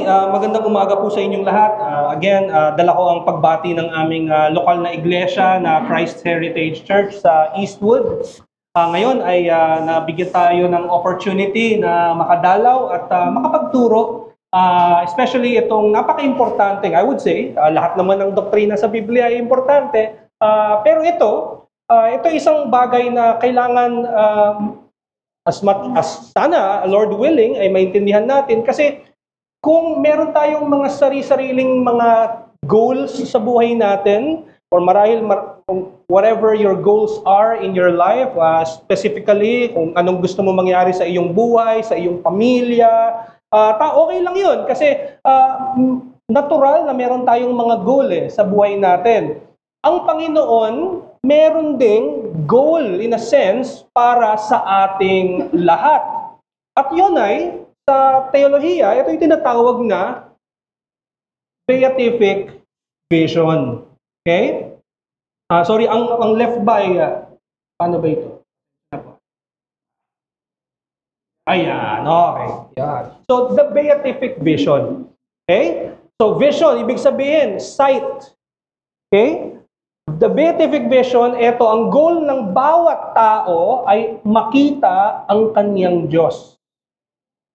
magandang umaga po sa inyong lahat. Again, dala ko ang pagbati ng aming lokal na iglesia na Christ Heritage Church sa Eastwood. Ngayon ay nabigyan tayo ng opportunity na makadalaw at makapagturo. Especially itong napaka-importante, I would say, lahat naman ng doktrina sa Biblia ay importante. Pero ito isang bagay na kailangan as sana, Lord willing, ay maintindihan natin kasi kung meron tayong mga sariling mga goals sa buhay natin, or marahil whatever your goals are in your life, specifically kung anong gusto mo mangyari sa iyong buhay, sa iyong pamilya, okay lang yun kasi natural na meron tayong mga goal sa buhay natin. Ang Panginoon, meron ding goal in a sense para sa ating lahat. At yun ay sa teolohiya, ito yung tinatawag na beatific vision. Okay? Sorry, ang left by, paano ba ito? Ayan, okay. Yan. So, the beatific vision. Okay? So, vision, ibig sabihin, sight. Okay? The beatific vision, ito, ang goal ng bawat tao ay makita ang kaniyang Diyos.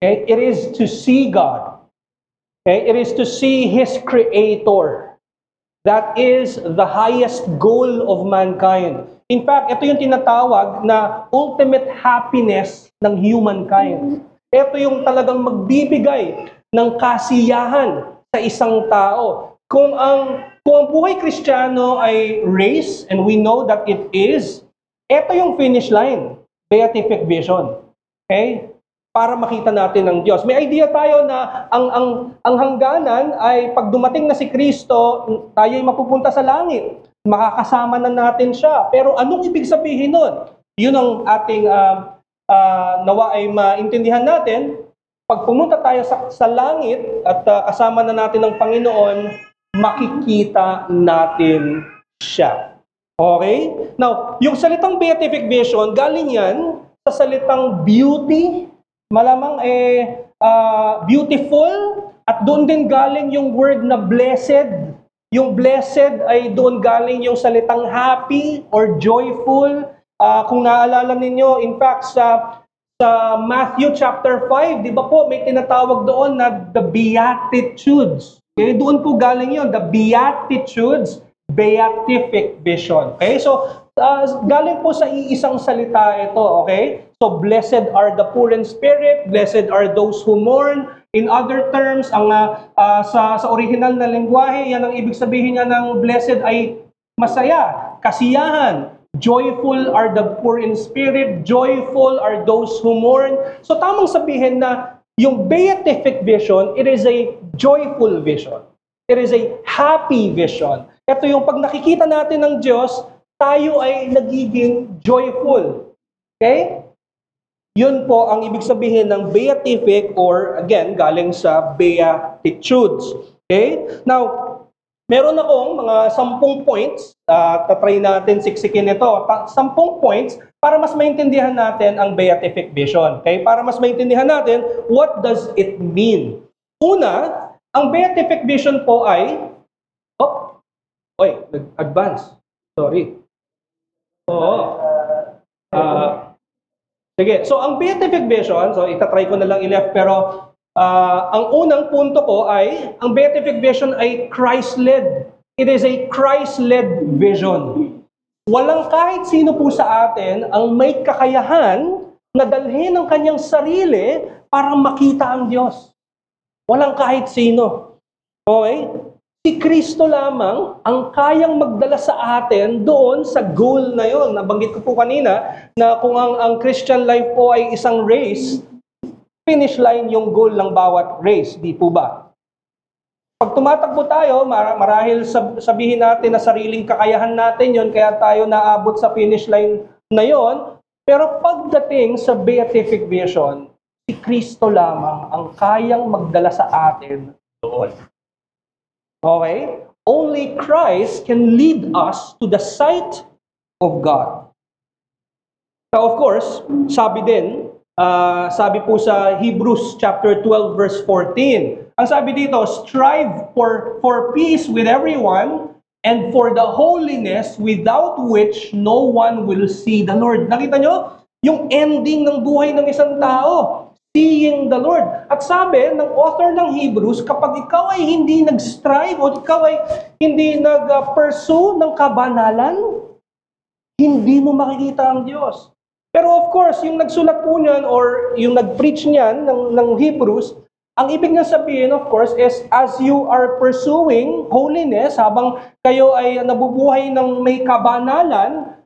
Okay? It is to see God. Okay? It is to see His Creator. That is the highest goal of mankind. In fact, ito yung tinatawag na ultimate happiness ng humankind. Ito yung talagang magbibigay ng kasiyahan sa isang tao. Kung ang buhay Kristiyano ay race, and we know that it is, ito yung finish line, beatific vision. Okay? Para makita natin ang Diyos. May idea tayo na ang hangganan ay pag dumating na si Kristo, tayo ay mapupunta sa langit. Makakasama na natin siya. Pero anong ibig sabihin nun? Yun ang ating nawa ay maintindihan natin. Pag pumunta tayo sa langit at kasama na natin ang Panginoon, makikita natin siya. Okay? Now, yung salitang beatific vision, galing yan sa salitang beauty. Malamang beautiful, at doon din galing yung word na blessed. Yung blessed ay doon galing yung salitang happy or joyful. Kung naalala ninyo, in fact, sa Matthew chapter 5, di ba po, may tinatawag doon na the Beatitudes. Okay? Doon po galing yun, the Beatitudes, beatific vision. Okay? So, galing po sa iisang salita ito, okay? So, blessed are the poor in spirit, blessed are those who mourn. In other terms, sa original na lengguwahe, yan ang ibig sabihin niya ng blessed ay masaya, kasiyahan. Joyful are the poor in spirit, joyful are those who mourn. So, tamang sabihin na yung beatific vision, it is a joyful vision. It is a happy vision. Ito yung pag nakikita natin ng Diyos, tayo ay nagiging joyful. Okay? Yun po ang ibig sabihin ng beatific, or again, galing sa Beatitudes. Okay? Now, meron akong mga 10 points. Tatry natin siksikin ito. 10 points para mas maintindihan natin ang beatific vision. Okay? Para mas maintindihan natin, what does it mean? Una, ang beatific vision po ay nag-advance. Sorry. Oo. Sige, so ang beatific vision, so itatry ko na lang i-left, pero ang unang punto ko ay, ang beatific vision ay Christ-led. It is a Christ-led vision. Walang kahit sino po sa atin ang may kakayahan na dalhin ang kanyang sarili para makita ang Diyos. Walang kahit sino. Okay? Si Kristo lamang ang kayang magdala sa atin doon sa goal na yon. Nabanggit ko po kanina na kung ang Christian life po ay isang race, finish line yung goal ng bawat race, di po ba? Pag tumatakbo tayo, marahil sabihin natin na sariling kakayahan natin yon, kaya tayo naabot sa finish line na yon. Pero pagdating sa beatific vision, si Kristo lamang ang kayang magdala sa atin doon. Okay? Only Christ can lead us to the sight of God. Now, of course, sabi din Sabi po sa Hebrews chapter 12 verse 14. Ang sabi dito, strive for peace with everyone and for the holiness without which no one will see the Lord. Nakita nyo? Yung ending ng buhay ng isang tao, seeing the Lord. At sabi ng author ng Hebrews, kapag ikaw ay hindi nag-strive o ikaw ay hindi nag-pursue ng kabanalan, hindi mo makikita ang Diyos. Pero of course, yung nagsulat po niyan or yung nag-preach niyan ng Hebrews, ang ibig niya sabihin, of course, is as you are pursuing holiness, habang kayo ay nabubuhay ng may kabanalan,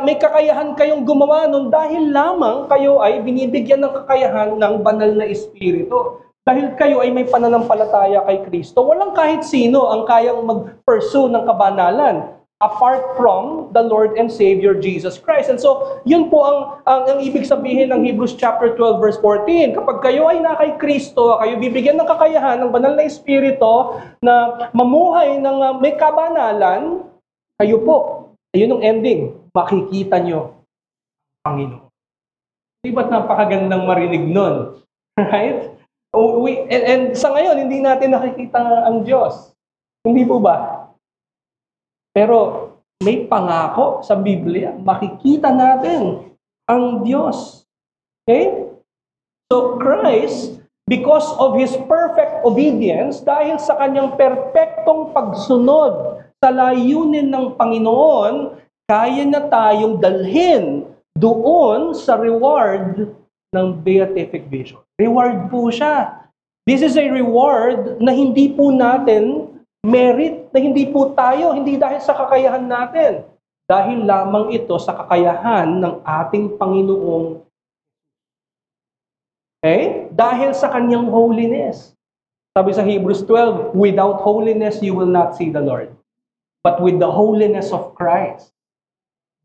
may kakayahan kayong gumawa nun dahil lamang kayo ay binibigyan ng kakayahan ng banal na Espiritu. Dahil kayo ay may pananampalataya kay Kristo, walang kahit sino ang kayang mag-pursue ng kabanalan apart from the Lord and Savior Jesus Christ. And so, yun po ang ibig sabihin ng Hebrews chapter 12 verse 14. Kapag kayo ay na kay Kristo, kayo bibigyan ng kakayahan ng banal na Espiritu na mamuhay ng may kabanalan, kayo po, ayun ang ending, makikita nyo ang Panginoon. Di ba't napakagandang marinig nun? Right? And sa ngayon, hindi natin nakikita ang Diyos. Hindi po ba? Pero may pangako sa Biblia, makikita natin ang Diyos. Okay? So Christ, because of His perfect obedience, dahil sa Kanyang perpektong pagsunod sa layunin ng Panginoon, kaya na tayong dalhin doon sa reward ng beatific vision. Reward po siya. This is a reward na hindi po natin merit, na hindi po tayo, hindi dahil sa kakayahan natin. Dahil lamang ito sa kakayahan ng ating Panginoong. Okay? Dahil sa Kanyang holiness. Sabi sa Hebrews 12, without holiness you will not see the Lord. But with the holiness of Christ.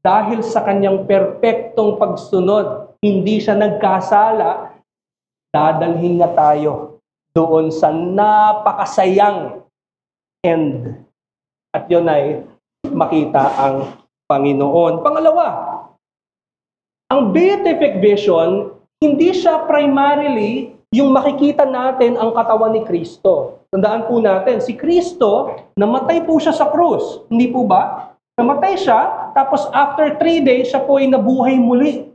Dahil sa Kanyang perpektong pagsunod, hindi siya nagkasala, dadalhin na tayo doon sa napakasayang end. At yun ay makita ang Panginoon. Pangalawa, ang beatific vision, hindi siya primarily yung makikita natin ang katawan ni Kristo. Tandaan po natin, si Kristo, namatay po siya sa krus. Hindi po ba? Namatay siya, tapos after 3 days, siya po ay nabuhay muli.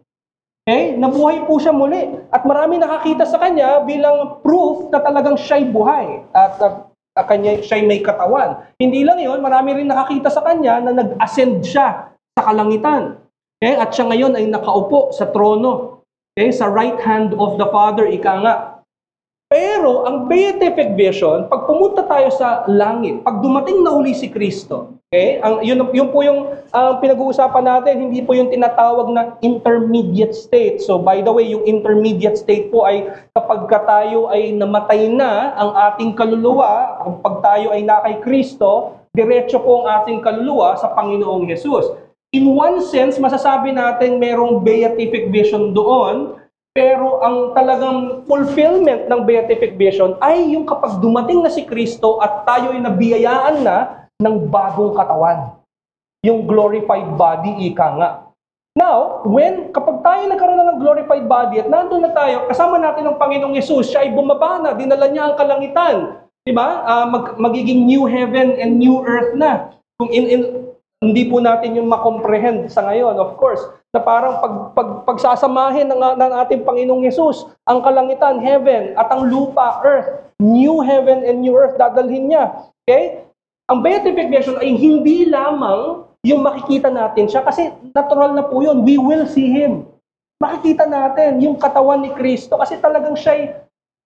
Okay? Nabuhay po siya muli. At marami nakakita sa kanya bilang proof na talagang siya'y buhay. At siya'y may katawan. Hindi lang yun, marami rin nakakita sa kanya na nag-ascend siya sa kalangitan. Okay? At siya ngayon ay nakaupo sa trono. Okay? Sa right hand of the Father, ika nga. Pero ang beatific vision, pag pumunta tayo sa langit, pag dumating na uli si Kristo, okay? Yun po yung pinag-uusapan natin, hindi po yung tinatawag na intermediate state. So by the way, yung intermediate state po ay kapag tayo ay namatay na ang ating kaluluwa, kapag tayo ay na kay Kristo, diretso po ang ating kaluluwa sa Panginoong Hesus. In one sense, masasabi natin merong beatific vision doon, pero ang talagang fulfillment ng beatific vision ay yung kapag dumating na si Kristo at tayo ay nabiyayaan na ng bagong katawan. Yung glorified body, ika nga. Now, kapag tayo nagkaroon na ng glorified body at nandun na tayo, kasama natin ang Panginoong Yesus, siya ay bumaba na, dinala niya ang kalangitan. Diba? Magiging new heaven and new earth na. Kung hindi po natin yung makomprehend sa ngayon, of course, na parang pagsasamahin ng ating Panginoong Yesus, ang kalangitan, heaven, at ang lupa, earth, new heaven and new earth, dadalhin niya. Okay? Ang beatific vision ay hindi lamang yung makikita natin siya, kasi natural na po yun, we will see Him. Makikita natin yung katawan ni Kristo, kasi talagang siya'y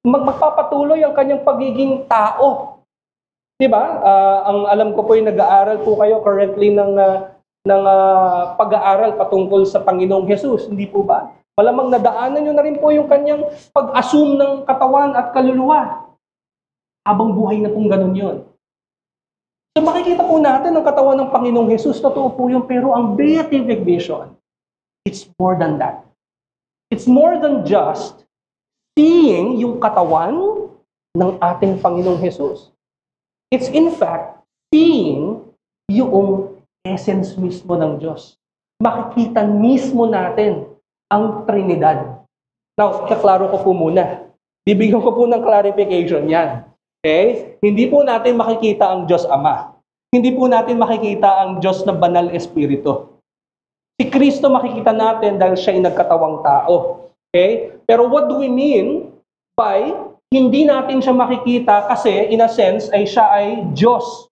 magpapatuloy ang kanyang pagiging tao. Diba? Ang alam ko po yung nag-aaral po kayo currently ng pag-aaral patungkol sa Panginoong Hesus, hindi po ba? Malamang nadaanan nyo na rin po yung kanyang pag-assume ng katawan at kaluluwa. Habang buhay na pong ganun yun. So makikita po natin ang katawan ng Panginoong Hesus, totoo po yun, pero ang beatific vision, it's more than that. It's more than just seeing yung katawan ng ating Panginoong Hesus. It's in fact seeing yung essence mismo ng Diyos. Makikita mismo natin ang Trinidad. Now, kaklaro ko po muna. Bibigyan ko po ng clarification yan. Okay? Hindi po natin makikita ang Diyos Ama. Hindi po natin makikita ang Diyos na banal espiritu. Si Kristo makikita natin dahil siya ay nagkatawang tao. Okay? Pero what do we mean by hindi natin siya makikita kasi in a sense ay siya ay Diyos?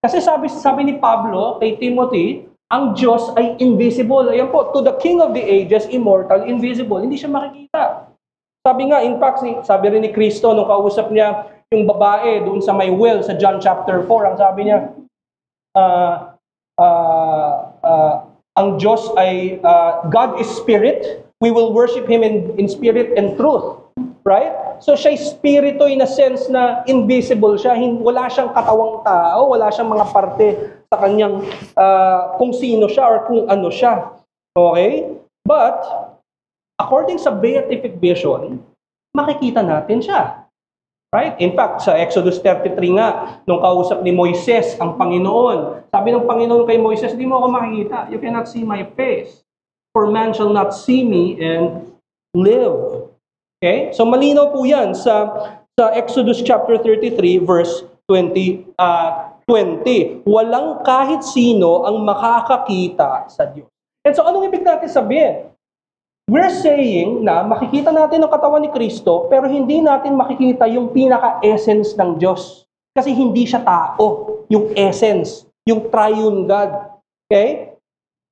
Kasi sabi ni Pablo kay Timothy, ang Diyos ay invisible. Ayan po, to the King of the ages, immortal, invisible. Hindi siya makikita. Sabi nga, in fact, sabi rin ni Kristo nung kausap niya yung babae doon sa may well sa John chapter 4, ang sabi niya, ang Diyos ay, God is spirit, we will worship Him in spirit and truth. Right? So siya spirito in a sense na invisible siya, wala siyang katawang tao, wala siyang mga parte sa kanyang kung sino siya or kung ano siya. Okay? But, according sa beatific vision, makikita natin siya. Right? In fact, sa Exodus 33 nga, nung kausap ni Moises ang Panginoon, sabi ng Panginoon kay Moises, di mo ako makikita. You cannot see my face. For man shall not see me and live. Okay? So malinaw po yan sa Exodus chapter 33 verse 20. Walang kahit sino ang makakakita sa Diyos. And so anong ibig natin sabihin? We're saying na makikita natin ang katawan ni Kristo, pero hindi natin makikita yung pinaka-essence ng Diyos. Kasi hindi siya tao, yung essence, yung triune God. Okay?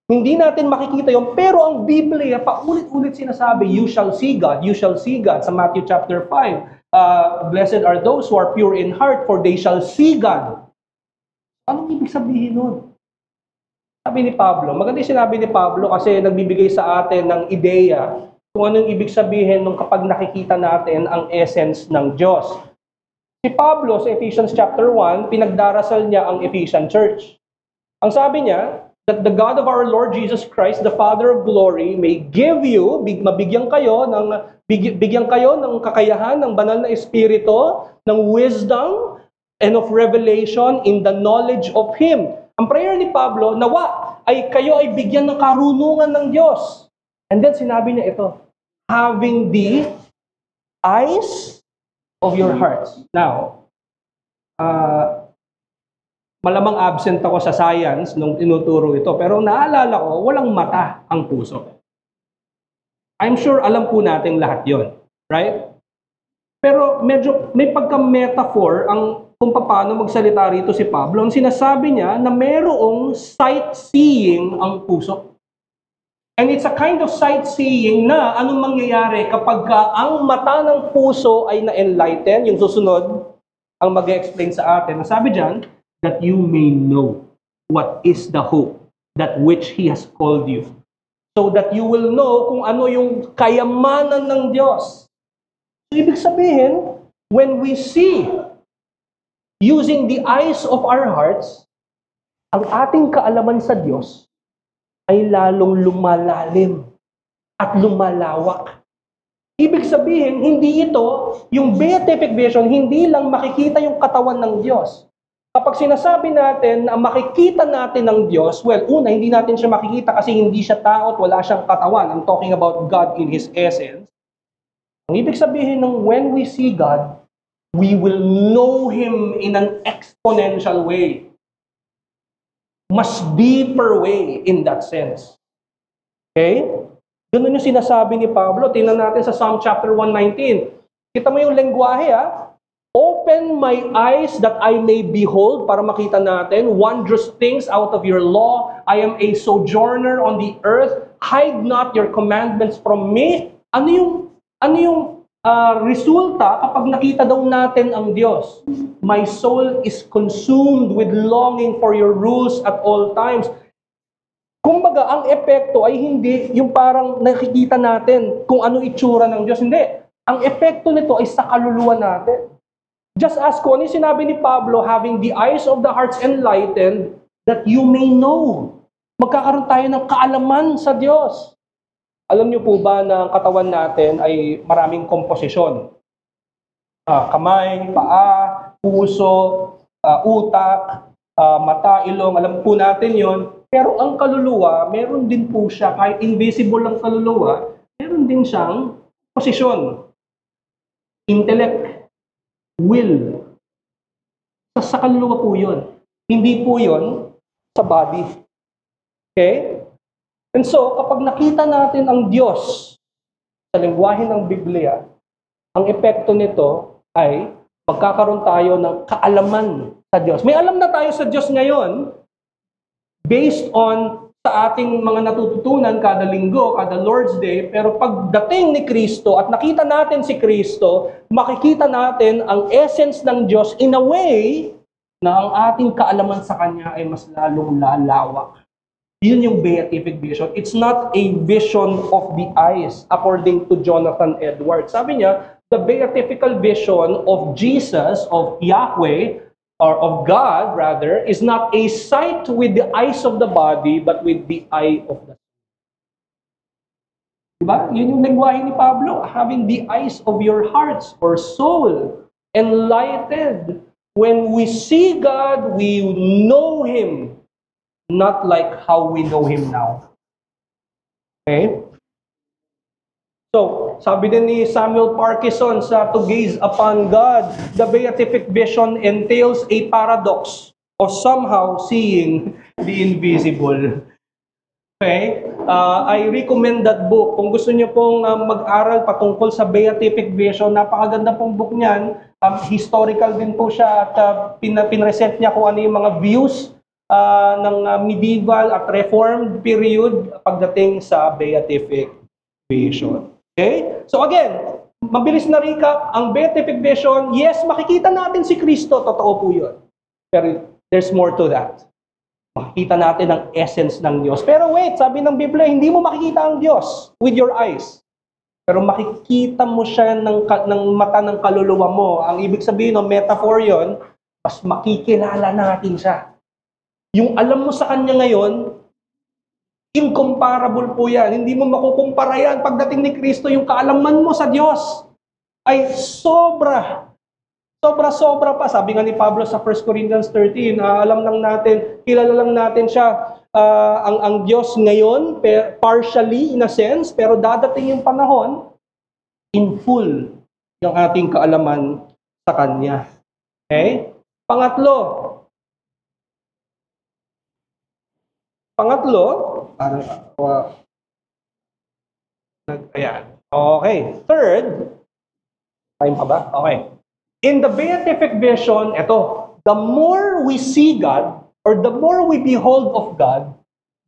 Hindi natin makikita yun, pero ang Biblia, paulit-ulit sinasabi, you shall see God, you shall see God. Sa Matthew chapter 5, blessed are those who are pure in heart, for they shall see God. Anong ibig sabihin nun? Sabi ni Pablo, maganda yung sinabi ni Pablo kasi nagbibigay sa atin ng ideya kung anong ibig sabihin nung kapag nakikita natin ang essence ng Diyos. Si Pablo sa Ephesians chapter 1, pinagdarasal niya ang Ephesian church. Ang sabi niya, that the God of our Lord Jesus Christ, the Father of glory, may give you, bigyan kayo ng kakayahan ng banal na espiritu, ng wisdom and of revelation in the knowledge of Him. Ang prayer ni Pablo, nawa ay kayo ay bigyan ng karunungan ng Diyos. And then sinabi niya ito, having the eyes of your hearts. Now, malamang absent ako sa science nung tinuturo ito, pero naalala ko, walang mata ang puso. I'm sure alam po natin lahat yon, right? Pero medyo may pagka-metaphor ang kung paano magsalita rito si Pablo. Ang sinasabi niya na mayroong sightseeing ang puso. And it's a kind of sightseeing na anong mangyayari kapag ang mata ng puso ay na-enlighten. Yung susunod, ang mag-explain sa atin. Sabi diyan, that you may know what is the hope that which He has called you. So that you will know kung ano yung kayamanan ng Diyos. So, ibig sabihin, when we see using the eyes of our hearts, ang ating kaalaman sa Diyos ay lalong lumalalim at lumalawak. Ibig sabihin, hindi ito, yung beatific vision, hindi lang makikita yung katawan ng Diyos. Kapag sinasabi natin na makikita natin ng Diyos, well, una, hindi natin siya makikita kasi hindi siya tao at wala siyang katawan. I'm talking about God in His essence. Ang ibig sabihin ng when we see God, we will know Him in an exponential way. Mas deeper way in that sense. Okay? Ganun yung sinasabi ni Pablo. Tingnan natin sa Psalm chapter 119. Kita mo yung lengguwahe, ha? Open my eyes that I may behold, para makita natin wondrous things out of your law. I am a sojourner on the earth. Hide not your commandments from me. Ano yung resulta kapag nakita daw natin ang Diyos? My soul is consumed with longing for your rules at all times. Kumbaga, ang epekto ay hindi yung parang nakikita natin kung ano itsura ng Diyos. Hindi. Ang epekto nito ay sa kaluluwa natin. Just as kung ano yung sinabi ni Pablo, having the eyes of the hearts enlightened, that you may know. Magkakaroon tayo ng kaalaman sa Diyos. Alam niyo po ba na ang katawan natin ay maraming komposisyon? Kamay, paa, puso, utak, mata, ilong, alam po natin yon. Pero ang kaluluwa, meron din po siya, kahit invisible ang kaluluwa, meron din siyang posisyon, intellect, will. Sa kaluluwa po yun. Hindi po yun sa body. Okay? And so, kapag nakita natin ang Diyos sa lengguwahe ng Biblia, ang epekto nito ay magkakaroon tayo ng kaalaman sa Diyos. May alam na tayo sa Diyos ngayon based on sa ating mga natututunan kada linggo, kada Lord's Day, pero pagdating ni Kristo at nakita natin si Kristo, makikita natin ang essence ng Diyos in a way na ang ating kaalaman sa Kanya ay mas lalong lalawak. Yun yung beatific vision. It's not a vision of the eyes, according to Jonathan Edwards. Sabi niya, the beatifical vision of Jesus, of Yahweh, or of God, rather, is not a sight with the eyes of the body, but with the eye of the soul. Diba? Yun yung lengguwahe ni Pablo, having the eyes of your hearts or soul enlightened. When we see God, we know Him, not like how we know Him now. Okay? So, sabi din ni Samuel Parkinson sa To Gaze Upon God, the beatific vision entails a paradox of somehow seeing the invisible. Okay? I recommend that book. Kung gusto niyo pong mag-aral patungkol sa beatific vision, napakaganda pong book niyan. Historical din po siya at pinresent niya kung ano yung mga views ng medieval at reformed period pagdating sa beatific vision. Okay? So again, mabilis na recap, ang beatific vision, yes, makikita natin si Kristo, totoo po yun. Pero there's more to that. Makikita natin ang essence ng Diyos. Pero wait, sabi ng Biblia, hindi mo makikita ang Diyos with your eyes. Pero makikita mo siya ng mata ng kaluluwa mo. Ang ibig sabihin, no, metaphor yun, mas makikilala natin siya. Yung alam mo sa Kanya ngayon, incomparable po yan. Hindi mo makukumpara yan. Pagdating ni Kristo, yung kaalaman mo sa Diyos ay sobra pa. Sabi nga ni Pablo sa 1 Corinthians 13, alam lang natin, kilala lang natin siya, ang Diyos ngayon, partially in a sense, pero dadating yung panahon, in full, yung ating kaalaman sa Kanya. Okay? Pangatlo, ayan. Okay. Third, time pa ba? Okay. In the beatific vision, the more we see God, or the more we behold of God,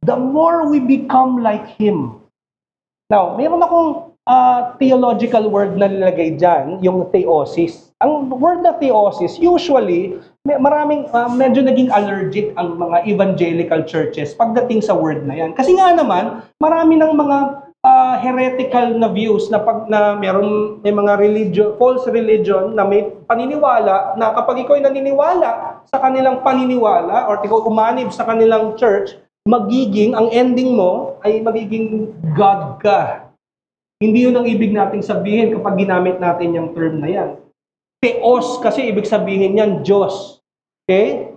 the more we become like Him. Now, mayroon akong theological word na nilagay dyan, yung theosis. Ang word na theosis, usually, maraming medyo naging allergic ang mga evangelical churches pagdating sa word na yan. Kasi nga naman, marami ng mga heretical na views na may mga false religion na may paniniwala na kapag ikaw ay naniniwala sa kanilang paniniwala or ikaw umanib sa kanilang church, ang ending mo ay magiging God ka. Hindi yun ang ibig nating sabihin kapag ginamit natin yung term na yan. Theos kasi ibig sabihin yan, Diyos. Okay?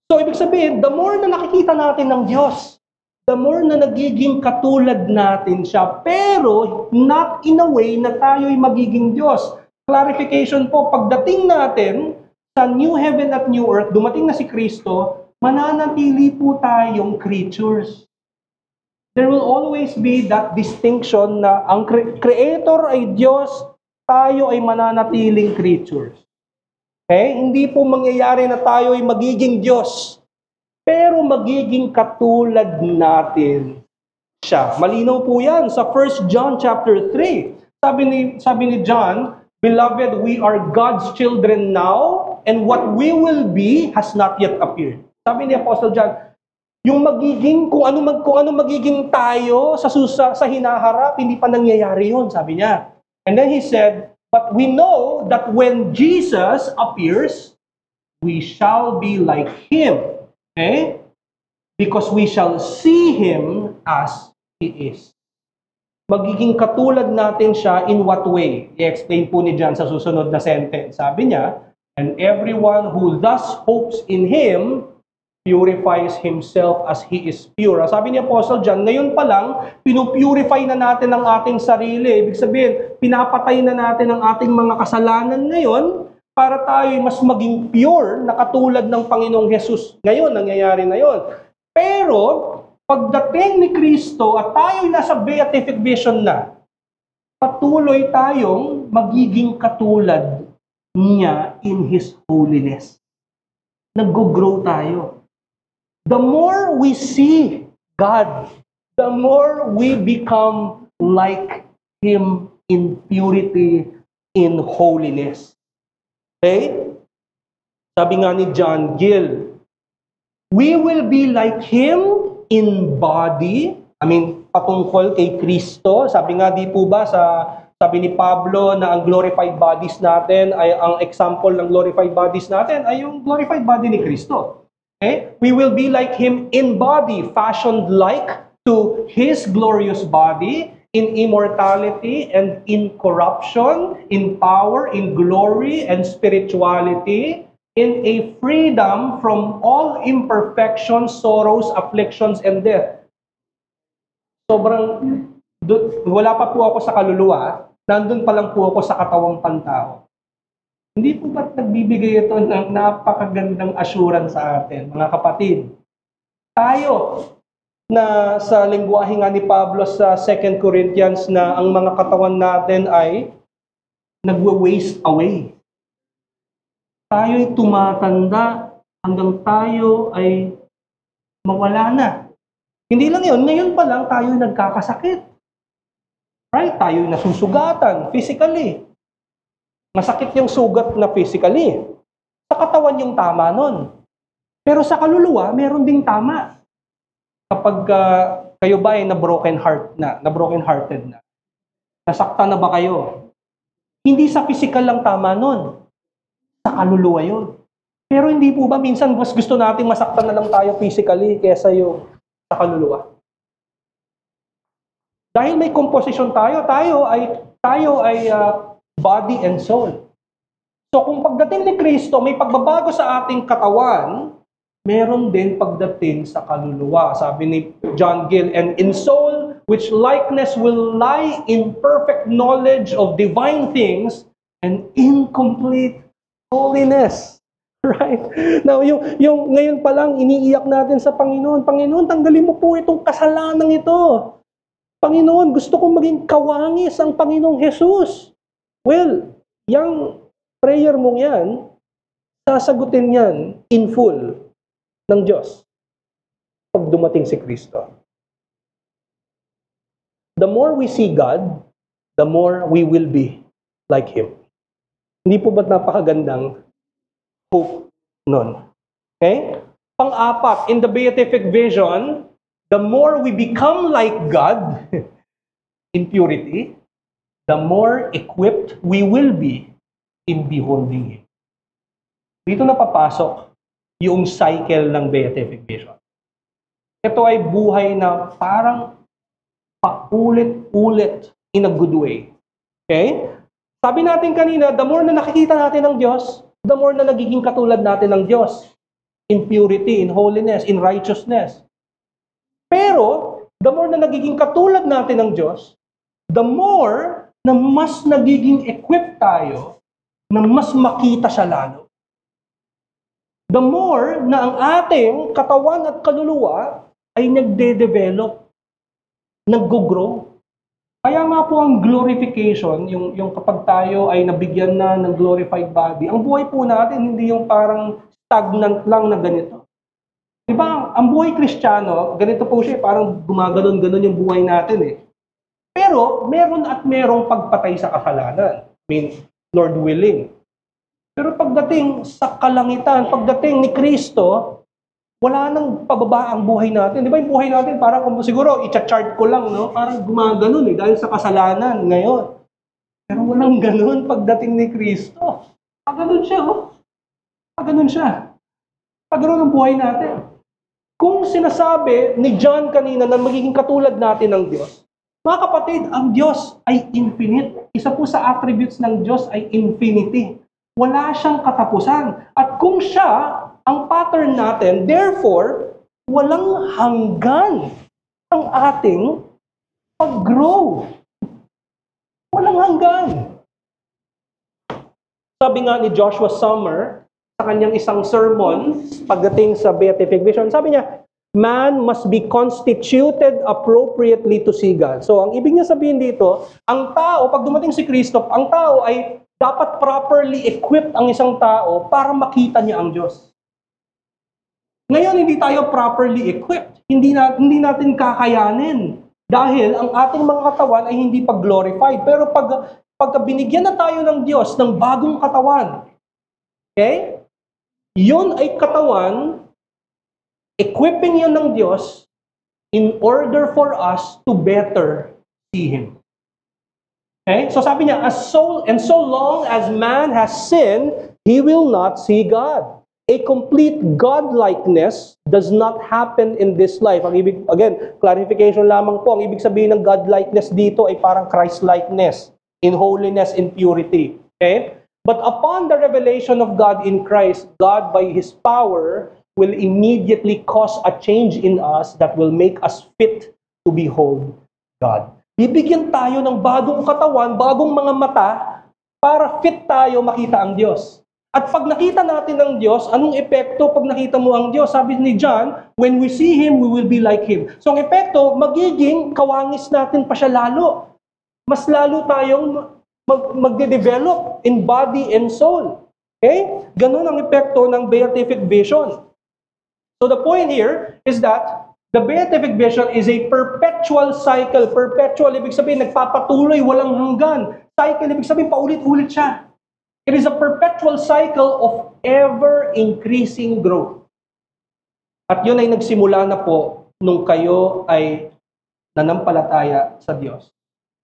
So ibig sabihin, the more na nakikita natin ng Diyos, the more na nagiging katulad natin siya, pero not in a way na tayo'y magiging Diyos. Clarification po, pagdating natin sa new heaven at new earth, dumating na si Kristo, mananatili po tayong creatures. There will always be that distinction na ang Creator ay Diyos, tayo ay mananatiling creatures. Okay? Hindi po mangyayari na tayo ay magiging Diyos. Pero magiging katulad natin siya. Malinaw po yan sa 1 John chapter 3. Sabi ni John, Beloved, we are God's children now, and what we will be has not yet appeared. Sabi ni Apostle John, yung magiging, kung ano magiging tayo sa hinaharap, hindi pa nangyayari yun, sabi niya. And then he said, but we know that when Jesus appears, we shall be like Him. Okay? Because we shall see Him as He is. Magiging katulad natin siya in what way? I-explain po ni John sa susunod na sentence. Sabi niya, and everyone who thus hopes in Him purifies himself as he is pure. Sabi ni Apostle John, ngayon pa lang, pinupurify na natin ang ating sarili. Ibig sabihin, pinapatay na natin ang ating mga kasalanan ngayon para tayo mas maging pure na katulad ng Panginoong Hesus. Ngayon, nangyayari na yon. Pero, pagdating ni Kristo at tayo'y nasa beatific vision na, patuloy tayong magiging katulad niya in His holiness. Nag-grow tayo. The more we see God, the more we become like Him in purity, in holiness. Okay? Sabi nga ni John Gill, we will be like Him in body. Patungkol kay Kristo. Sabi nga di po ba sabi ni Pablo na ang glorified bodies natin ay ang example ng glorified bodies natin ay yung glorified body ni Kristo. Okay? We will be like Him in body, fashioned like to His glorious body, in immortality and incorruption, in power, in glory and spirituality, in a freedom from all imperfections, sorrows, afflictions, and death. Wala pa po ako sa kaluluwa, nandun pa lang po ako sa katawang pantao. Hindi po ba't nagbibigay ito ng napakagandang assurance sa atin, mga kapatid? Tayo, na sa lengguwahe nga ni Pablo sa 2 Corinthians na ang mga katawan natin ay nagwe-waste away. Tayo'y tumatanda hanggang tayo ay mawala na. Hindi lang yun, ngayon pa lang tayo nagkakasakit. Right? Tayo nasusugatan physically. Masakit yung sugat na physically. Sa katawan yung tama nun. Pero sa kaluluwa, meron ding tama. Kapag kayo ba ay na-broken-hearted na, nasaktan na ba kayo? Hindi sa physical lang tama nun. Sa kaluluwa yun. Pero hindi po ba minsan mas gusto nating masaktan na lang tayo physically kesa yung sa kaluluwa. Dahil may composition tayo ay body and soul. So kung pagdating ni Kristo, may pagbabago sa ating katawan, meron din pagdating sa kaluluwa. Sabi ni John Gill, and in soul, which likeness will lie in perfect knowledge of divine things and incomplete holiness. Right? Now, yung ngayon pa lang, iniiyak natin sa Panginoon. Panginoon, tanggalin mo po itong kasalanan ito. Panginoon, gusto kong maging kawangis ang Panginoong Hesus. Well, yung prayer mong yan, sasagutin yan in full ng Diyos pag dumating si Kristo. The more we see God, the more we will be like Him. Hindi po ba't napakagandang hope nun? Okay? Pang-apat, in the beatific vision, the more we become like God in purity, the more equipped we will be in beholding Him. Dito na papasok yung cycle ng beatific vision. Ito ay buhay na parang paulit-ulit in a good way. Okay? Sabi natin kanina, the more na nakikita natin ng Diyos, the more na nagiging katulad natin ng Diyos in purity, in holiness, in righteousness. Pero, the more na nagiging katulad natin ng Diyos, the more na mas nagiging equipped tayo na mas makita siya lalo. The more na ang ating katawan at kaluluwa ay nagde-develop, nag-grow. Kaya nga po ang glorification, yung kapag tayo ay nabigyan na ng glorified body, ang buhay po natin hindi yung parang stagnant lang na ganito. Diba, ang buhay Kristiyano, ganito po siya, parang gumaganon-ganon yung buhay natin eh. Pero, meron at merong pagpatay sa kasalanan. Lord willing. Pero pagdating sa kalangitan, pagdating ni Kristo, wala nang pababa ang buhay natin. Di ba yung buhay natin, parang siguro, i-chart ko lang, no? Parang gumaganon eh, dahil sa kasalanan ngayon. Pero walang ganon pagdating ni Kristo. Paganon siya, oh. Paganon siya. Paganon ang buhay natin. Kung sinasabi ni John kanina na magiging katulad natin ng Diyos, mga kapatid, ang Diyos ay infinite. Isa po sa attributes ng Diyos ay infinity. Wala siyang katapusan. At kung siya ang pattern natin. Therefore, walang hanggan ang ating pag-grow. Walang hanggan. Sabi nga ni Joshua Sommer, sa kanyang isang sermon, pagdating sa beatific vision, sabi niya, man must be constituted appropriately to see God. So, ang ibig niya sabihin dito, ang tao, pag dumating si Kristo, ang tao ay dapat properly equipped ang isang tao para makita niya ang Diyos. Ngayon, hindi tayo properly equipped. Hindi natin kakayanin. Dahil ang ating mga katawan ay hindi pag-glorified. Pero pagka binigyan na tayo ng Diyos ng bagong katawan, okay? Yun ay katawan, equipping yun ng Diyos in order for us to better see Him. Okay? So sabi niya, so long as man has sinned, he will not see God. A complete godlikeness does not happen in this life. Ang ibig, again, clarification lamang po. Ang ibig sabihin ng godlikeness dito ay parang Christ-likeness, in holiness, in purity. Okay? But upon the revelation of God in Christ, God by His power will immediately cause a change in us that will make us fit to behold God. Bibigyan tayo ng bagong katawan, bagong mga mata, para fit tayo makita ang Diyos. At pag nakita natin ang Diyos, anong epekto pag nakita mo ang Diyos? Sabi ni John, when we see Him, we will be like Him. So ang epekto, magiging kawangis natin pa siya lalo. Mas lalo tayong magde-develop in body and soul. Okay? Ganun ang epekto ng beatific vision. So the point here is that the beatific vision is a perpetual cycle. Perpetual, ibig sabihin, nagpapatuloy, walang hanggan. Cycle, ibig sabihin, paulit-ulit siya. It is a perpetual cycle of ever-increasing growth. At yun ay nagsimula na po nung kayo ay nanampalataya sa Diyos,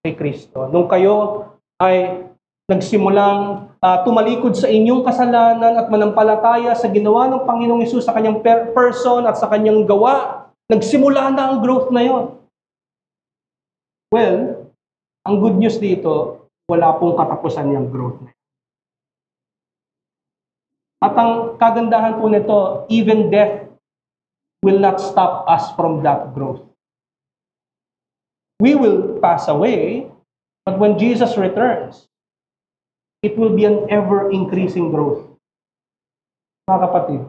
kay Kristo. Nung kayo ay nagsimulang tumalikod sa inyong kasalanan at manampalataya sa ginawa ng Panginoong Hesus sa kanyang person at sa kanyang gawa, nagsimula na ang growth na yon. Well, ang good news dito, wala pong katapusan yung growth na yun. At ang kagandahan po nito, even death will not stop us from that growth. We will pass away, but when Jesus returns, it will be an ever-increasing growth. Mga kapatid,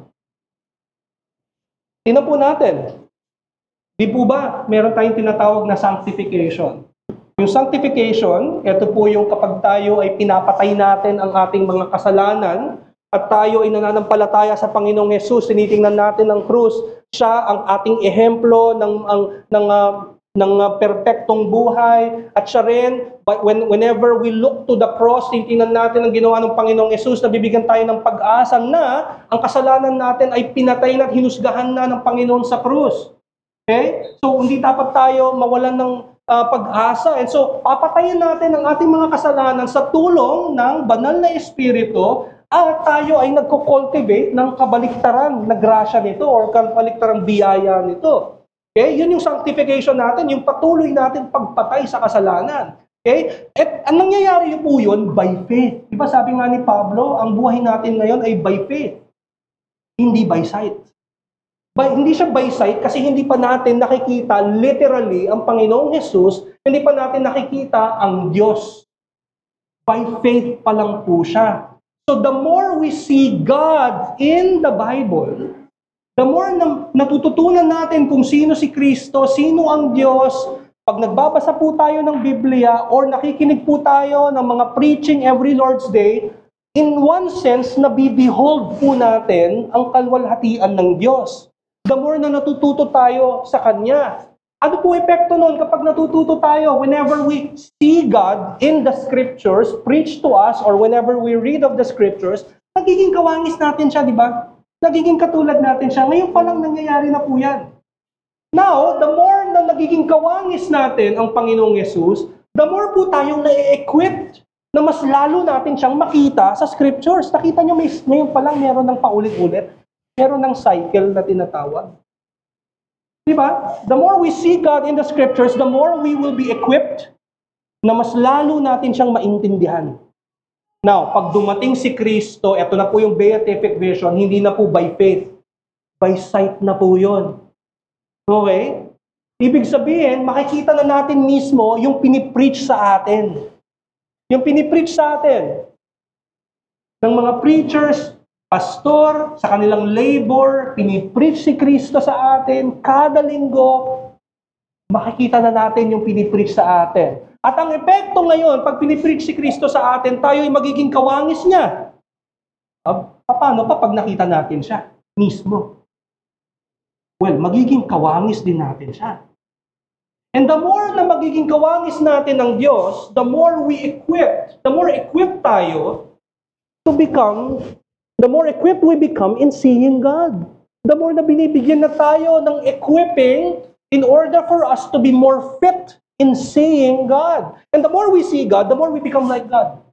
tingnan po natin, di po ba meron tayong tinatawag na sanctification? Yung sanctification, ito po yung kapag tayo ay pinapatay natin ang ating mga kasalanan, at tayo ay nananampalataya sa Panginoong Hesus, tinitingnan natin ang krus, siya ang ating ehemplo ng perpektong buhay, at siya rin, whenever we look to the cross, tinitingnan natin ang ginawa ng Panginoong Hesus, nabibigyan tayo ng pag-asa na ang kasalanan natin ay pinatay na at hinusgahan na ng Panginoon sa krus. Okay? So, hindi dapat tayo mawalan ng pag-asa. And so, papatayin natin ang ating mga kasalanan sa tulong ng banal na Espiritu, at tayo ay nagko-cultivate ng kabaliktaran na grasya nito or kabaliktarang biyaya nito. Okay? Yun yung sanctification natin, yung patuloy natin pagpatay sa kasalanan. Okay? At ang nangyayari po yun by faith. Diba sabi nga ni Pablo, ang buhay natin ngayon ay by faith, hindi by sight. Hindi siya by sight kasi hindi pa natin nakikita literally ang Panginoong Hesus, hindi pa natin nakikita ang Diyos. By faith pa lang po siya. So the more we see God in the Bible, the more natututunan natin kung sino si Kristo, sino ang Diyos. Pag nagbabasa po tayo ng Biblia or nakikinig po tayo ng mga preaching every Lord's Day, in one sense, nabibehold po natin ang kalwalhatian ng Diyos. The more na natututo tayo sa Kanya. Ano po epekto nun kapag natututo tayo? Whenever we see God in the Scriptures, preach to us, or whenever we read of the Scriptures, nagiging kawangis natin siya, di ba? Nagiging katulad natin siya. Ngayon pa lang nangyayari na po yan. Now, the more na nagiging kawangis natin ang Panginoong Hesus, the more po tayong na-equipped na mas lalo natin siyang makita sa Scriptures. Nakita niyo, ngayon pa lang meron ng paulit-ulit. Meron ng cycle na tinatawag. Diba? The more we see God in the Scriptures, the more we will be equipped na mas lalo natin siyang maintindihan. Now, pag dumating si Kristo, eto na po yung beatific vision, hindi na po by faith. By sight na po yun. Okay? Ibig sabihin, makikita na natin mismo yung pinipreach sa atin. Yung pinipreach sa atin ng mga preachers, pastor, sa kanilang labor, pinipreach si Kristo sa atin, kada linggo, makikita na natin yung pinipreach sa atin. At ang epekto ngayon, pag pinipreach si Kristo sa atin, tayo ay magiging kawangis niya. Paano pa pag nakita natin siya mismo? Well, magiging kawangis din natin siya. And the more na magiging kawangis natin ng Diyos, the more equipped tayo to become, the more equipped we become in seeing God. The more na binibigyan na tayo ng equipping in order for us to be more fit in seeing God. And the more we see God, the more we become like God.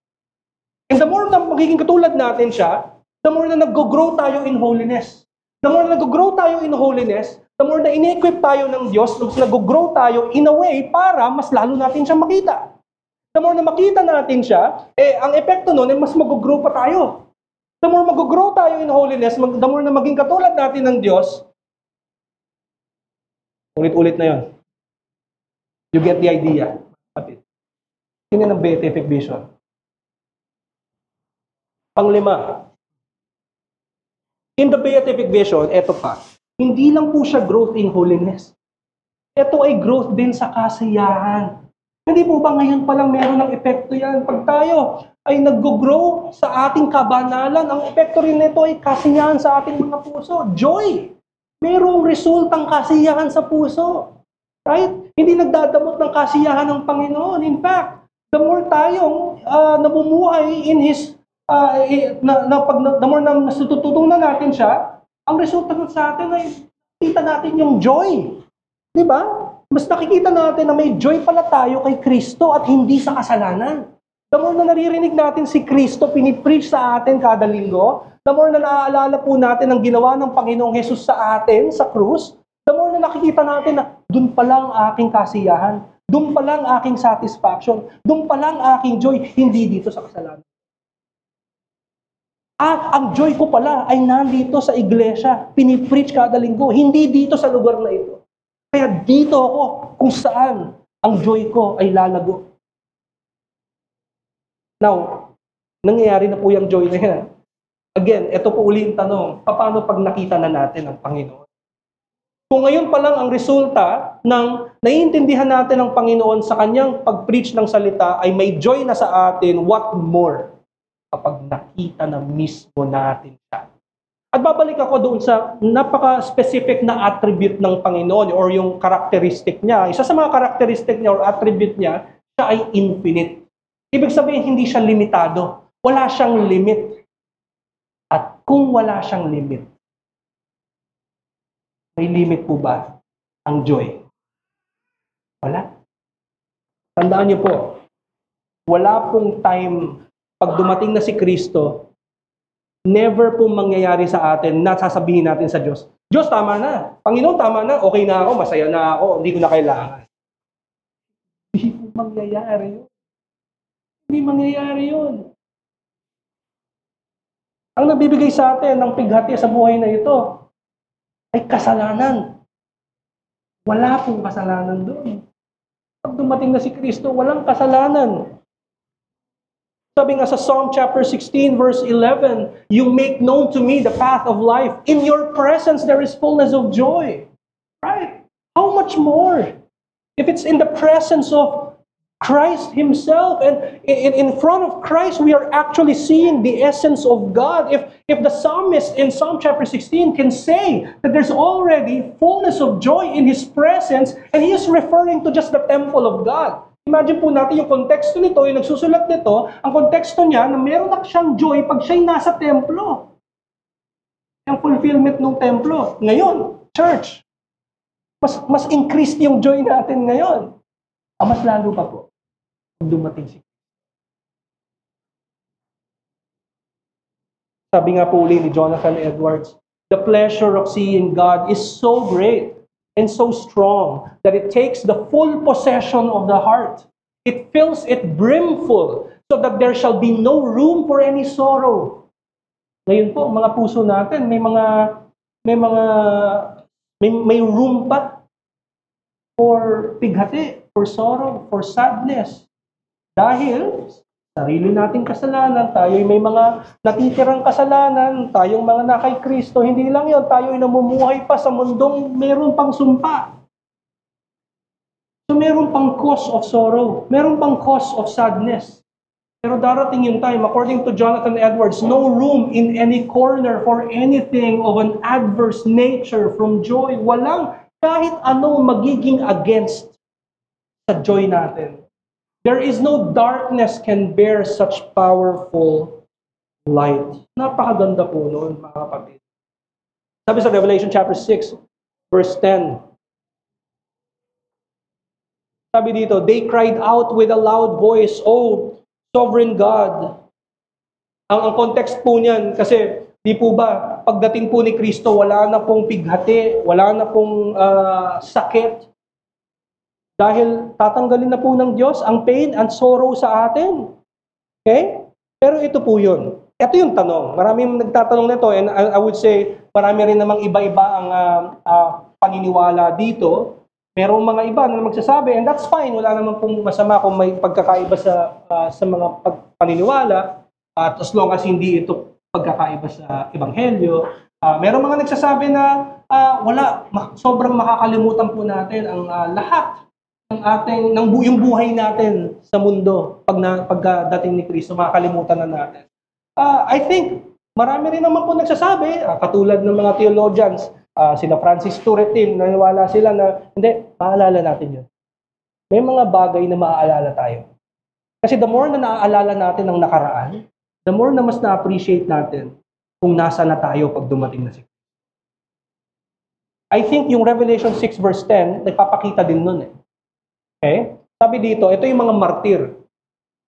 And the more na magiging katulad natin siya, the more na nag-grow tayo in holiness. The more na nag-grow tayo in holiness, the more na in-equip tayo ng Diyos, nag-grow tayo in a way para mas lalo natin siya makita. The more na makita natin siya, ang epekto nun ay mas mag-grow pa tayo. The more mag-grow tayo in holiness, the more na maging katulad natin ng Diyos, ulit-ulit na yun. You get the idea. Yun ang beatific vision. Panglima, in the beatific vision, eto pa, hindi lang po siya growth in holiness. Ito ay growth din sa kasiyahan. Hindi po ba ngayon pa lang meron ng epekto yan? Pag tayo ay nag-grow sa ating kabanalan, ang epekto rin nito ay kasiyahan sa ating mga puso. Joy! Mayroong resultang kasiyahan sa puso. Right? Hindi nagdadamot ng kasiyahan ng Panginoon. In fact, the more tayong namumuhay in His, the more na natututunan natin siya, ang resulta sa atin ay nakikita natin yung joy. Di ba? Mas nakikita natin na may joy pala tayo kay Kristo at hindi sa kasalanan. The more na naririnig natin si Kristo, pinipreach sa atin kada linggo, the more na naaalala po natin ang ginawa ng Panginoong Jesus sa atin, sa krus, the more na nakikita natin na dun pa lang aking kasiyahan, dun pa lang aking satisfaction, dun pa lang aking joy, hindi dito sa kasalanan. At ang joy ko pala ay nandito sa iglesia, pinipreach kada linggo, hindi dito sa lugar na ito. Kaya dito ako kung saan ang joy ko ay lalago. Now, nangyayari na po yung joy na yan. Again, ito po uli yung tanong, paano pag nakita na natin ang Panginoon? Kung ngayon pa lang ang resulta ng naiintindihan natin ang Panginoon sa kanyang pag-preach ng salita ay may joy na sa atin, what more kapag nakita na mismo natin siya? At babalik ako doon sa napaka-specific na attribute ng Panginoon or yung characteristic niya. Isa sa mga characteristic niya or attribute niya, siya ay infinite. Ibig sabihin, hindi siya limitado. Wala siyang limit. At kung wala siyang limit, may limit po ba ang joy? Wala. Tandaan niyo po, wala pong time pag dumating na si Kristo, never pong mangyayari sa atin na sasabihin natin sa Diyos, Diyos, tama na. Panginoon, tama na. Okay na ako, masaya na ako, hindi ko na kailangan. Hindi po mangyayari yun. Hindi mangyayari yun. Ang nabibigay sa atin ng pighati sa buhay na ito ay kasalanan. Wala pong kasalanan doon. Pag dumating na si Kristo, walang kasalanan. Sabi nga sa Psalm chapter 16 verse 11, you make known to me the path of life. In your presence there is fullness of joy. Right? How much more? If it's in the presence of Christ Himself, and in front of Christ, we are actually seeing the essence of God. If the psalmist in Psalm chapter 16 can say that there's already fullness of joy in His presence, and he is referring to just the temple of God. Imagine po natin yung konteksto nito, yung nagsusulat nito, ang konteksto niya na meron na siyang joy pag siya'y nasa templo. Yung fulfillment ng templo. Ngayon, church, mas increased yung joy natin ngayon. Mas lalo pa po dumating si Kristo. Sabi nga po uli ni Jonathan Edwards, the pleasure of seeing God is so great and so strong that it takes the full possession of the heart. It fills it brimful so that there shall be no room for any sorrow. Ngayon po, mga puso natin, may room pa for pighati, for sorrow, for sadness. Dahil sarili nating kasalanan, tayo'y may mga natitirang kasalanan, tayong mga na kay Kristo, hindi lang yon, tayo'y namumuhay pa sa mundong meron pang sumpa. So meron pang cause of sorrow, meron pang cause of sadness. Pero darating yung time, according to Jonathan Edwards, no room in any corner for anything of an adverse nature from joy. Walang kahit anong magiging against sa joy natin. There is no darkness can bear such powerful light. Napakaganda po noon, mga kapatid. Sabi sa Revelation chapter 6, verse 10. Sabi dito, they cried out with a loud voice, "Oh, sovereign God." Ang context po niyan, kasi di po ba, pagdating po ni Kristo, wala na pong pighati, wala na pong sakit. Dahil tatanggalin na po ng Diyos ang pain and sorrow sa atin. Okay? Pero ito po yun. Ito yung tanong. Maraming nagtatanong nito, and I would say, marami rin namang iba-iba ang paniniwala dito. Merong mga iba na magsasabi, and that's fine, wala naman pong masama kung may pagkakaiba sa mga paniniwala, at as long as hindi ito pagkakaiba sa Ebanghelyo. Merong mga nagsasabi na sobrang makakalimutan po natin ang lahat ng yung buhay natin sa mundo pagdating ni Kristo, makakalimutan na natin. I think marami rin naman po nagsasabi, katulad ng mga theologians, sila Francis Turretin, naniwala sila na hindi, maalala natin yun. May mga bagay na maaalala tayo. Kasi the more na naaalala natin ang nakaraan, the more na mas na-appreciate natin kung nasa na tayo pag dumating na si Kristo. I think yung Revelation 6 verse 10, nagpapakita din nun eh. Okay? Sabi dito, ito yung mga martir.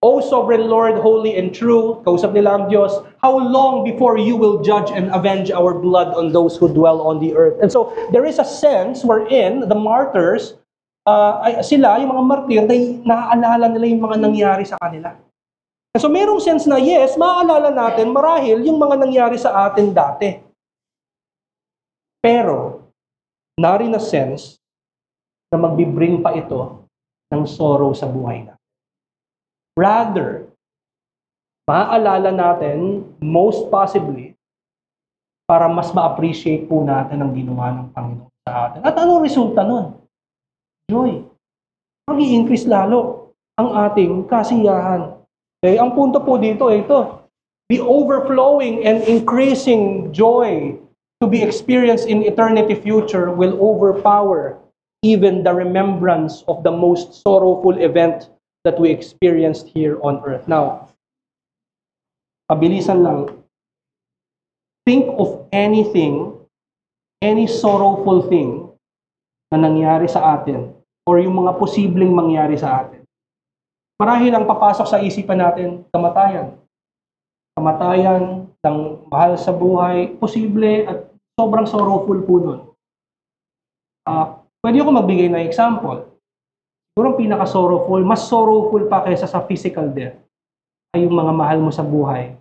O sovereign Lord, holy and true, kausap nila ang Diyos, how long before you will judge and avenge our blood on those who dwell on the earth? And so, there is a sense wherein the martyrs, sila, yung mga martir, naaalala nila yung mga nangyari sa kanila. And so, merong sense na, yes, maaalala natin marahil yung mga nangyari sa atin dati. Pero, narin na sense na magbibring pa ito ng sorrow sa buhay natin. Rather, maaalala natin, most possibly, para mas ma-appreciate po natin ang ginawa ng Panginoon sa atin. At anong resulta nun? Joy. Mag-i-increase lalo ang ating kasiyahan. Okay, ang punto po dito ay ito. The overflowing and increasing joy to be experienced in eternity future will overpower even the remembrance of the most sorrowful event that we experienced here on earth. Now, pabilisan lang. Think of anything, any sorrowful thing na nangyari sa atin or yung mga posibleng mangyari sa atin. Marahil ang papasok sa isipan natin, kamatayan. Kamatayan ng mahal sa buhay, posible at sobrang sorrowful po nun. Pwede ako magbigay ng example. Siguro pinaka-sorrowful, mas sorrowful pa kaysa sa physical death, ay yung mga mahal mo sa buhay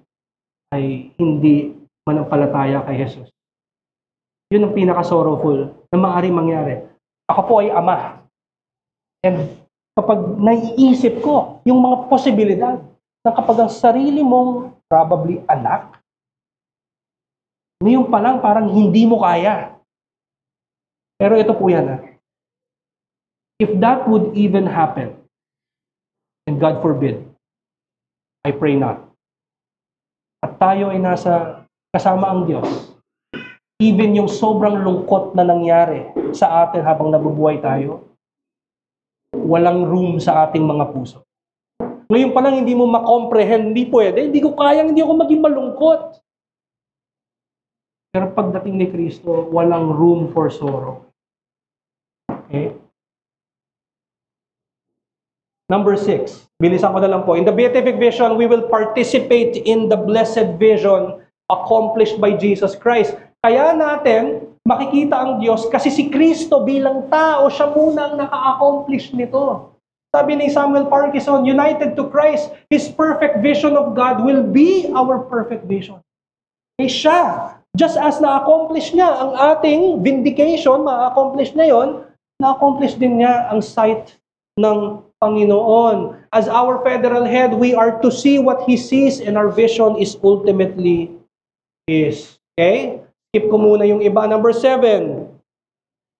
ay hindi manampalataya kay Jesus. Yun ang pinaka-sorrowful na maaaring mangyari. Ako po ay ama. And kapag naiisip ko yung mga posibilidad na kapag ang sarili mong probably anak, ngayon pa lang parang hindi mo kaya. Pero ito po yan. If that would even happen, and God forbid, I pray not, at tayo ay nasa kasama ang Diyos, even yung sobrang lungkot na nangyari sa atin habang nabubuhay tayo, walang room sa ating mga puso. Ngayon pa lang hindi mo makomprehend, hindi pwede, hindi ko kayang, hindi ako maging malungkot. Pero pagdating ni Kristo, walang room for sorrow. Okay? Number 6, bilisan ko na lang po. In the beatific vision, we will participate in the blessed vision accomplished by Jesus Christ. Kaya natin makikita ang Diyos kasi si Kristo bilang tao, siya muna ang naka-accomplish nito. Sabi ni Samuel Parkinson, united to Christ, His perfect vision of God will be our perfect vision. Eh siya, just as na-accomplish niya ang ating vindication, ma-accomplish niya yon, na-accomplish din niya ang sight ng Panginoon. As our federal head, we are to see what He sees, and our vision is ultimately His. Okay? Skip ko muna yung iba. Number 7,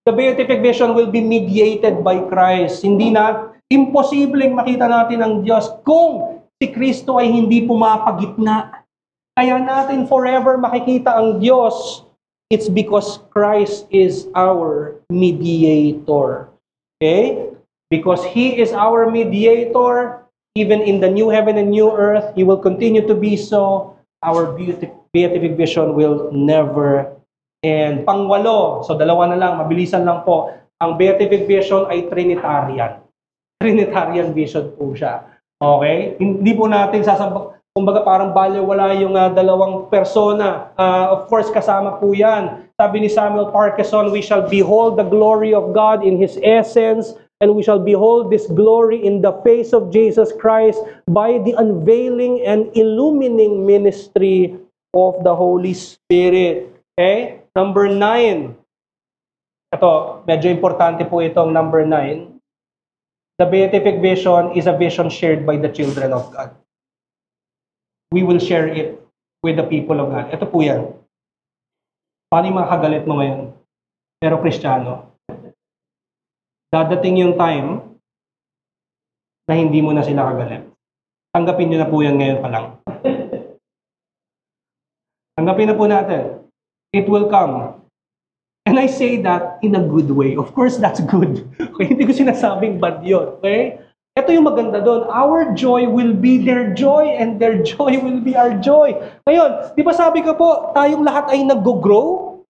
the beatific vision will be mediated by Christ. Hindi na, imposibleng makita natin ang Diyos kung si Kristo ay hindi pumapagitna. Kaya natin forever makikita ang Diyos. It's because Christ is our mediator. Okay? Because He is our mediator, even in the new heaven and new earth, He will continue to be so. Our beatific vision will never end. Pangwalo, so dalawa na lang, mabilisan lang po. Ang beatific vision ay Trinitarian. Trinitarian vision po siya. Okay? Hindi po natin sasabak, kumbaga parang baliwala yung dalawang persona. Of course, kasama po yan. Sabi ni Samuel Parkinson, we shall behold the glory of God in His essence, and we shall behold this glory in the face of Jesus Christ by the unveiling and illumining ministry of the Holy Spirit. Okay? Number 9. Ito, medyo importante po itong number 9. The beatific vision is a vision shared by the children of God. We will share it with the people of God. Ito po yan. Paano yung mga kagalit mo ngayon? Pero Kristiyano. Dadating yung time na hindi mo na sila kagalit. Tanggapin nyo na po yan ngayon pa lang. Tanggapin na po natin. It will come. And I say that in a good way. Of course, that's good. Okay? Hindi ko sinasabing bad yun. Okay? Ito yung maganda doon. Our joy will be their joy, and their joy will be our joy. Ngayon, di ba sabi ko po, tayong lahat ay nag-grow?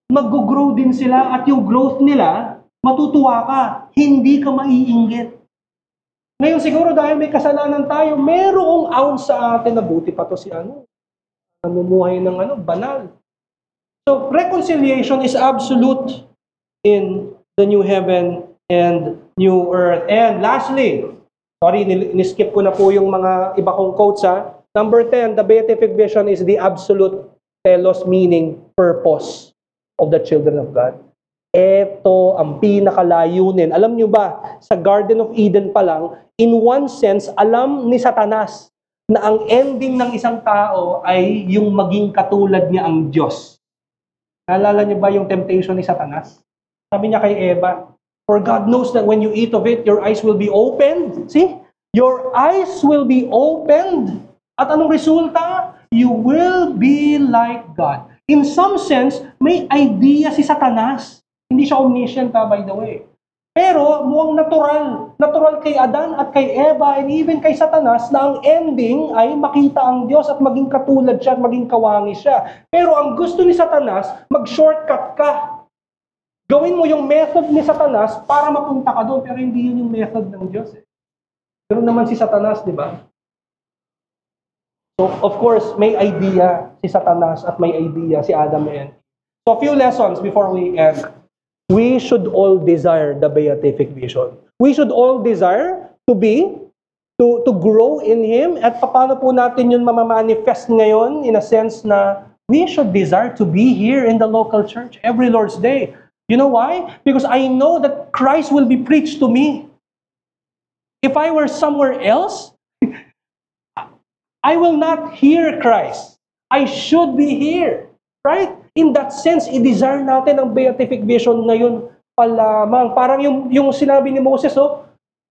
Mag-grow din sila, at yung growth nila, matutuwa ka, hindi ka maiinggit. Ngayon siguro dahil may kasalanan tayo, merong ounce sa atin na buti pa to si namumuhay ng banal. So reconciliation is absolute in the new heaven and new earth. And lastly, sorry, niskip ko na po yung mga iba kong quotes ha. Number 10, the beatific vision is the absolute telos, meaning purpose of the children of God. Ito ang pinakalayunin. Alam nyo ba, sa Garden of Eden pa lang, in one sense, alam ni Satanas na ang ending ng isang tao ay yung maging katulad niya ang Diyos. Naalala niyo ba yung temptation ni Satanas? Sabi niya kay Eva, for God knows that when you eat of it, your eyes will be opened. See? Your eyes will be opened. At anong resulta? You will be like God. In some sense, may idea si Satanas. Hindi siya omniscient, by the way. Pero mukhang natural kay Adan at kay Eva and even kay Satanas na ang ending ay makita ang Diyos at maging katulad siya at maging kawangi siya. Pero ang gusto ni Satanas, mag-shortcut ka. Gawin mo yung method ni Satanas para mapunta ka doon, pero hindi yun yung method ng Diyos. Pero naman si Satanas, di ba? So, of course, may idea si Satanas at may idea si Adam and Eve. So, a few lessons before we end. We should all desire the beatific vision. We should all desire to grow in Him. At paano po natin yun mamamanifest ngayon in a sense na we should desire to be here in the local church every Lord's Day. You know why? Because I know that Christ will be preached to me. If I were somewhere else, I will not hear Christ. I should be here. Right? In that sense, i-desire natin ang beatific vision ngayon pa lamang. Parang yung sinabi ni Moses,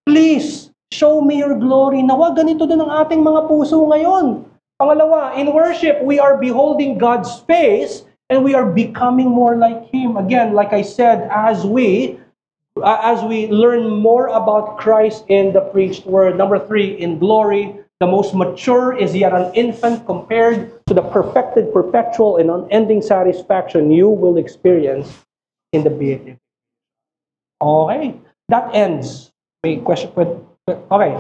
please, show me your glory. Nawa, ganito din ang ating mga puso ngayon. Pangalawa, in worship, we are beholding God's face and we are becoming more like Him. Again, like I said, as we learn more about Christ in the preached word. Number 3, in glory, the most mature is yet an infant compared to the perfected, perpetual, and unending satisfaction you will experience in the beatific. Okay, that ends. May question? Okay.